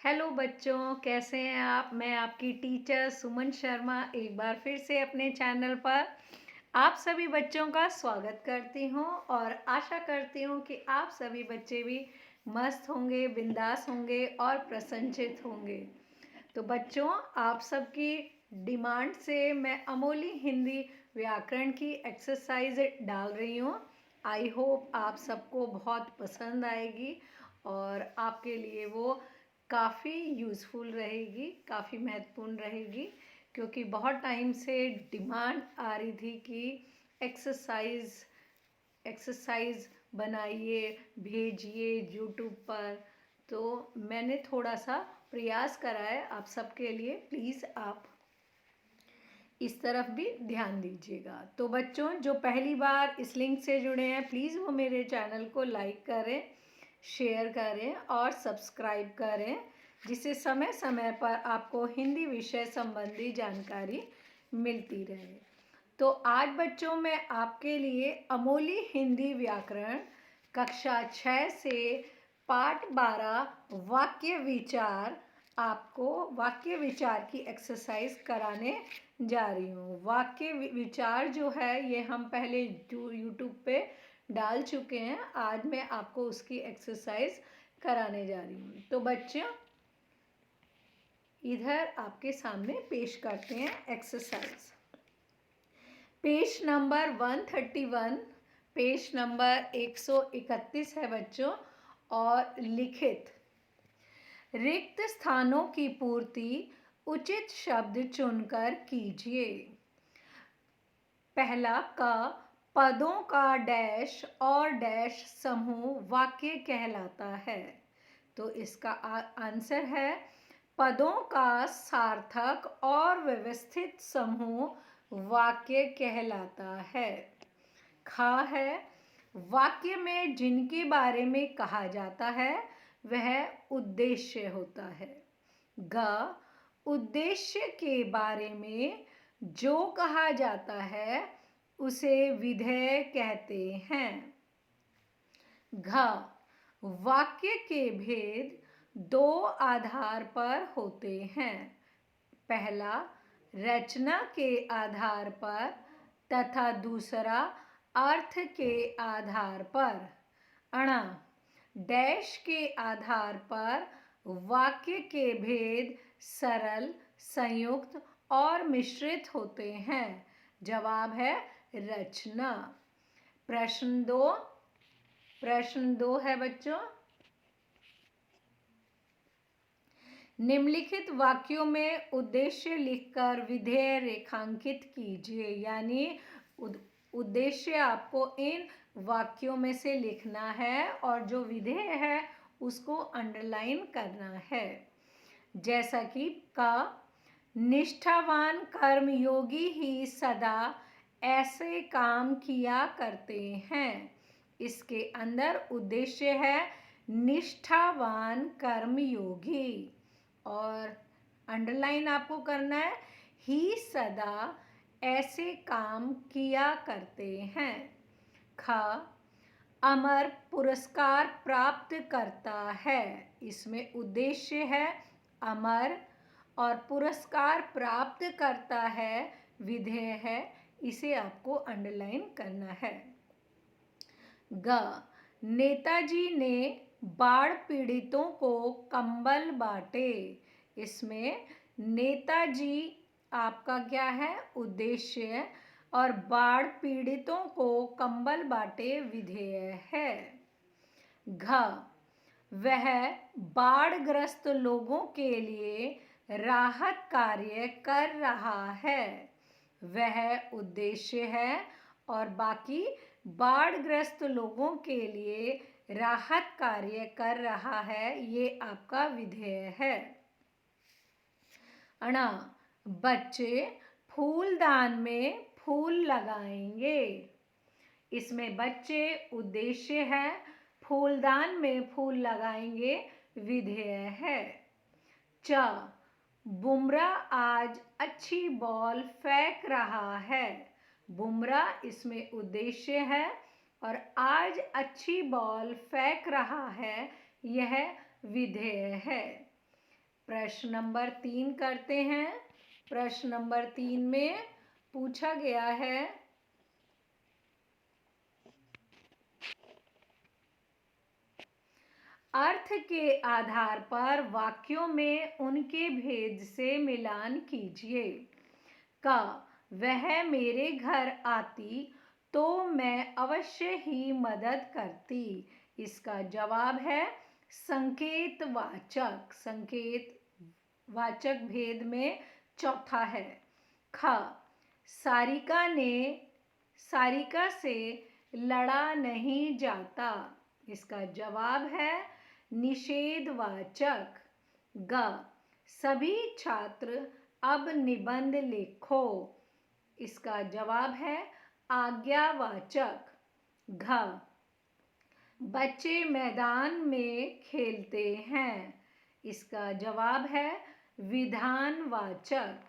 Hello बच्चों, कैसे हैं आप। मैं आपकी टीचर सुमन शर्मा एक बार फिर से अपने चैनल पर आप सभी बच्चों का स्वागत करती हूं और आशा करती हूं कि आप सभी बच्चे भी मस्त होंगे, बिंदास होंगे और प्रसन्नचित होंगे। तो बच्चों, आप सबकी डिमांड से मैं अमोली हिंदी व्याकरण की एक्सरसाइज डाल रही हूँ। आई होप आप सबको बहुत पसंद आएगी और आपके लिए वो काफ़ी यूज़फुल रहेगी, काफ़ी महत्वपूर्ण रहेगी, क्योंकि बहुत टाइम से डिमांड आ रही थी कि एक्सरसाइज एक्सरसाइज बनाइए, भेजिए यूट्यूब पर। तो मैंने थोड़ा सा प्रयास करा है आप सबके लिए। प्लीज़ आप इस तरफ भी ध्यान दीजिएगा। तो बच्चों, जो पहली बार इस लिंक से जुड़े हैं, प्लीज़ वो मेरे चैनल को लाइक करें, शेयर करें और सब्सक्राइब करें, जिससे समय समय पर आपको हिंदी विषय संबंधी जानकारी मिलती रहे। तो आज बच्चों, मैं आपके लिए अमोली हिंदी व्याकरण कक्षा 6 से पाठ 12 वाक्य विचार, आपको वाक्य विचार की एक्सरसाइज कराने जा रही हूँ। वाक्य विचार जो है ये हम पहले यूट्यूब पे डाल चुके हैं। आज मैं आपको उसकी एक्सरसाइज कराने जा रही हूँ। तो बच्चों, इधर आपके सामने पेश करते हैं exercise. Page number 131, page number 131 है बच्चों। और लिखित रिक्त स्थानों की पूर्ति उचित शब्द चुनकर कीजिए। पहला का पदों का डैश और डैश समूह वाक्य कहलाता है। तो इसका आंसर है पदों का सार्थक और व्यवस्थित समूह वाक्य कहलाता है। खा है वाक्य में जिनके बारे में कहा जाता है वह उद्देश्य होता है। ग उद्देश्य के बारे में जो कहा जाता है उसे विधेय कहते हैं। घ वाक्य के भेद दो आधार पर होते हैं। पहला रचना के आधार पर तथा दूसरा अर्थ के आधार पर। अणा डैश के आधार पर वाक्य के भेद सरल, संयुक्त और मिश्रित होते हैं। जवाब है रचना। प्रश्न दो है बच्चों। निम्नलिखित वाक्यों में उद्देश्य लिखकर विधेय रेखांकित कीजिए। यानी उद्देश्य आपको इन वाक्यों में से लिखना है और जो विधेय है उसको अंडरलाइन करना है। जैसा कि का निष्ठावान कर्मयोगी ही सदा ऐसे काम किया करते हैं। इसके अंदर उद्देश्य है निष्ठावान कर्मयोगी और अंडरलाइन आपको करना है ही सदा ऐसे काम किया करते हैं। ख अमर पुरस्कार प्राप्त करता है। इसमें उद्देश्य है अमर और पुरस्कार प्राप्त करता है विधेय है। इसे आपको अंडरलाइन करना है। ग नेताजी ने बाढ़ पीड़ितों को कंबल बांटे। इसमें नेताजी आपका क्या है उद्देश्य और बाढ़ पीड़ितों को कंबल बांटे विधेय है। घ वह बाढ़ग्रस्त लोगों के लिए राहत कार्य कर रहा है। वह उद्देश्य है और बाकी बाढ़ग्रस्त लोगों के लिए राहत कार्य कर रहा है, ये आपका विधेय है। अणा बच्चे फूलदान में फूल लगाएंगे। इसमें बच्चे उद्देश्य है, फूलदान में फूल लगाएंगे विधेय है। च बुमराह आज अच्छी बॉल फेंक रहा है। बुमराह इसमें उद्देश्य है और आज अच्छी बॉल फेंक रहा है, यह विधेय है। प्रश्न नंबर 3 करते हैं। प्रश्न नंबर 3 में पूछा गया है, अर्थ के आधार पर वाक्यों में उनके भेद से मिलान कीजिए। का वह मेरे घर आती तो मैं अवश्य ही मदद करती। इसका जवाब है संकेतवाचक। संकेतवाचक भेद में चौथा है। ख सारिका से लड़ा नहीं जाता। इसका जवाब है निषेधवाचक। ग सभी छात्र अब निबंध लिखो। इसका जवाब है आज्ञावाचक। घ बच्चे मैदान में खेलते हैं। इसका जवाब है विधानवाचक।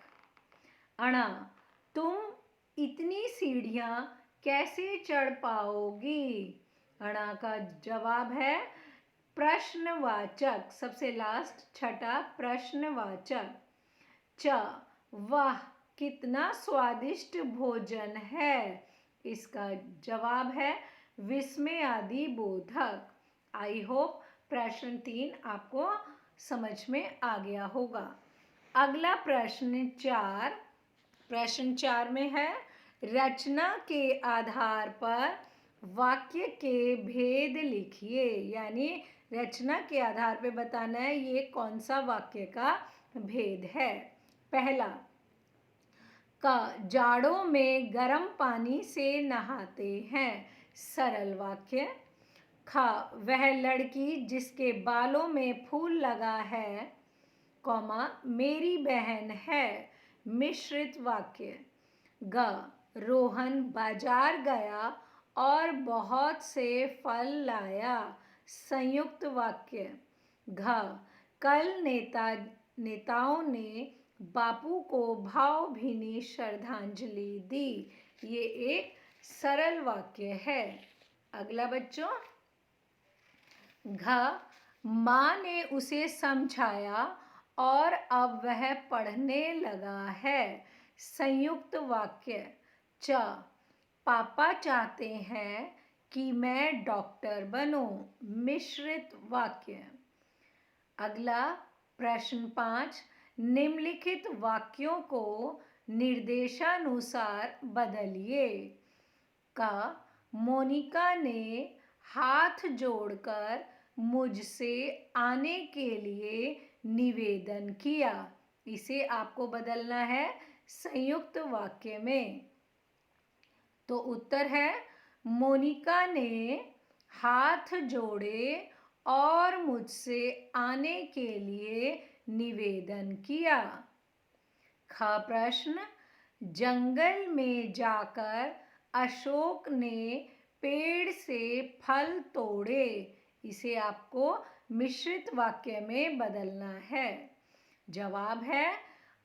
अणा तुम इतनी सीढ़ियां कैसे चढ़ पाओगी। अणा का जवाब है प्रश्नवाचक। सबसे लास्ट छठा प्रश्नवाचक। च वाह कितना स्वादिष्ट भोजन है। इसका जवाब है विस्मयादि बोधक। आई होप प्रश्न 3 आपको समझ में आ गया होगा। अगला प्रश्न 4। प्रश्न 4 में है, रचना के आधार पर वाक्य के भेद लिखिए। यानी रचना के आधार पर बताना है ये कौन सा वाक्य का भेद है। पहला, का जाड़ों में गर्म पानी से नहाते हैं। सरल वाक्य। खा वह लड़की जिसके बालों में फूल लगा है, कॉमा मेरी बहन है। मिश्रित वाक्य। ग रोहन बाजार गया और बहुत से फल लाया। संयुक्त वाक्य। घ कल नेताओं ने बापू को भावभीनी श्रद्धांजलि दी। ये एक सरल वाक्य है। अगला बच्चों, घ माँ ने उसे समझाया और अब वह पढ़ने लगा है। संयुक्त वाक्य। च पापा चाहते हैं कि मैं डॉक्टर बनूं। मिश्रित वाक्य। अगला प्रश्न 5, निम्नलिखित वाक्यों को निर्देशानुसार बदलिए। का मोनिका ने हाथ जोड़कर मुझसे आने के लिए निवेदन किया। इसे आपको बदलना है संयुक्त वाक्य में। तो उत्तर है, मोनिका ने हाथ जोड़े और मुझसे आने के लिए निवेदन किया। ख प्रश्न, जंगल में जाकर अशोक ने पेड़ से फल तोड़े। इसे आपको मिश्रित वाक्य में बदलना है। जवाब है,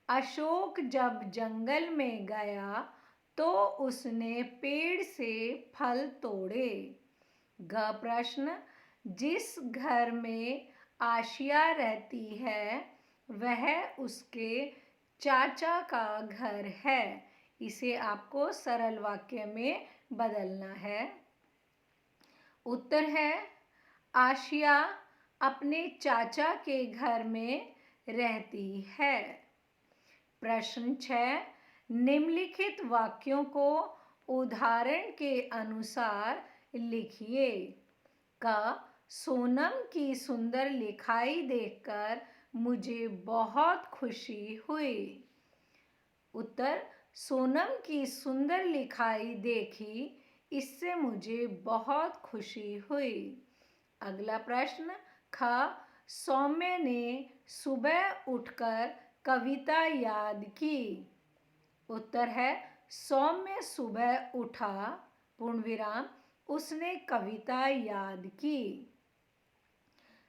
अशोक जब जंगल में गया तो उसने पेड़ से फल तोड़े। ग प्रश्न, जिस घर में आशिया रहती है वह उसके चाचा का घर है। इसे आपको सरल वाक्य में बदलना है। उत्तर है, आशिया अपने चाचा के घर में रहती है। प्रश्न 6, निम्नलिखित वाक्यों को उदाहरण के अनुसार लिखिए। का सोनम की सुंदर लिखाई देखकर मुझे बहुत खुशी हुई। उत्तर, सोनम की सुंदर लिखाई देखी, इससे मुझे बहुत खुशी हुई। अगला प्रश्न, ख सौम्य ने सुबह उठकर कविता याद की। उत्तर है, सौम्य सुबह उठा, पूर्ण विराम, उसने कविता याद की।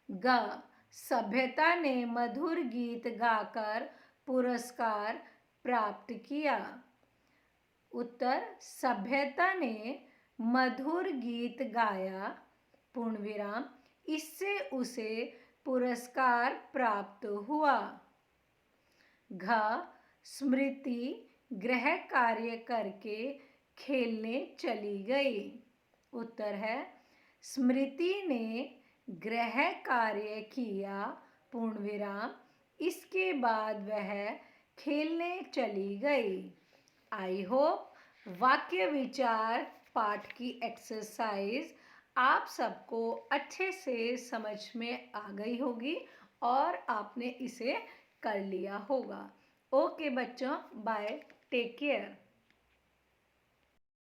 ग सभ्यता ने मधुर गीत गाकर पुरस्कार प्राप्त किया। उत्तर, सभ्यता ने मधुर गीत गाया, पूर्ण विराम, इससे उसे पुरस्कार प्राप्त हुआ। घ स्मृति गृह कार्य करके खेलने चली गई। उत्तर है स्मृति ने गृह कार्य किया पूर्ण विराम, इसके बाद वह खेलने चली गई। आई होप वाक्य विचार पाठ की एक्सरसाइज आप सबको अच्छे से समझ में आ गई होगी और आपने इसे कर लिया होगा। ओके बच्चों, बाय, टेक केयर।